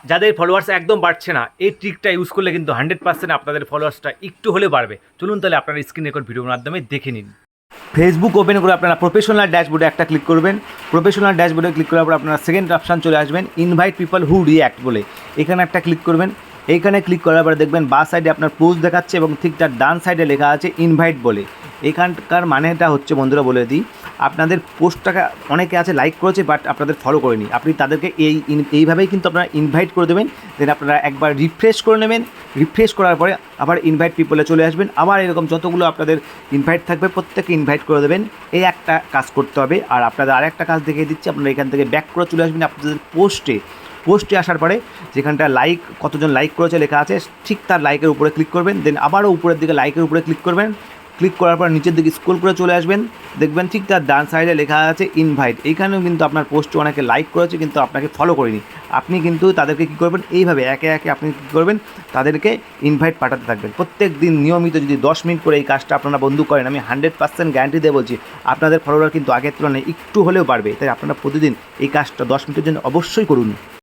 যাদের ফলোয়ার্স একদম বাড়ছে না, এই ট্রিকটা ইউজ করলে কিন্তু 100% আপনাদের ফলোয়ার্সটা একটু হলে বাড়বে। চলুন তাহলে আপনারা স্ক্রিন রেকর্ড ভিডিওর মাধ্যমে দেখে নিন। ফেসবুক ওপেন করে আপনারা প্রফেশনাল ড্যাশবোর্ডে একটা ক্লিক করবেন। প্রফেশনাল ড্যাশবোর্ডে ক্লিক করার পর আপনারা সেকেন্ড অপশান চলে আসবেন ইনভাইট পিপল হু রিঅ্যাক্ট বলে, এখানে একটা ক্লিক করবেন। এইখানে ক্লিক করার পরে দেখবেন বাঁ সাইডে আপনার পোস্ট দেখাচ্ছে এবং ঠিক তার ডান সাইডে লেখা আছে ইনভাইট বলে। এখানকার মানেটা হচ্ছে, বন্ধুরা বলে দিই, আপনাদের পোস্টটাকে অনেকে আছে লাইক করেছে বাট আপনাদের ফলো করেনি, আপনি তাদেরকে এইভাবেই কিন্তু আপনারা ইনভাইট করে দেবেন। দেন আপনারা একবার রিফ্রেশ করে নেবেন। রিফ্রেশ করার পরে আবার ইনভাইট পিপলে চলে আসবেন। আবার এরকম যতগুলো আপনাদের ইনভাইট থাকবে প্রত্যেককে ইনভাইট করে দেবেন। এই একটা কাজ করতে হবে। আর আপনাদের আরেকটা কাজ দেখিয়ে দিচ্ছি, আপনারা এখান থেকে ব্যাক করে চলে আসবেন আপনাদের পোস্টে আসার পরে যেখানটা লাইক, কতজন লাইক করেছে লেখা আছে, ঠিক তার লাইকের উপরে ক্লিক করবেন। দেন আবারও উপরের দিকে লাইকের উপরে ক্লিক করবেন। ক্লিক করার পর নিচের দিকে স্ক্রল করে চলে আসবেন। দেখবেন ঠিক তার ডান সাইডে লেখা আছে ইনভাইট। এইখানেও কিন্তু আপনার পোস্টে অনেকে লাইক করেছে কিন্তু আপনাকে ফলো করেনি। আপনি কিন্তু তাদেরকে কী করবেন, এইভাবে একে একে আপনি কী করবেন, তাদেরকে ইনভাইট পাঠাতে থাকবেন। প্রত্যেক দিন নিয়মিত যদি 10 মিনিট করে এই কাজটা আপনারা বন্ধু করেন, আমি 100% গ্যারান্টি দিয়ে বলছি আপনাদের ফলোয়ার কিন্তু আগের তুলনায় একটু হলেও বাড়বে। তাই আপনারা প্রতিদিন এই কাজটা 10 মিনিটের জন্য অবশ্যই করুন।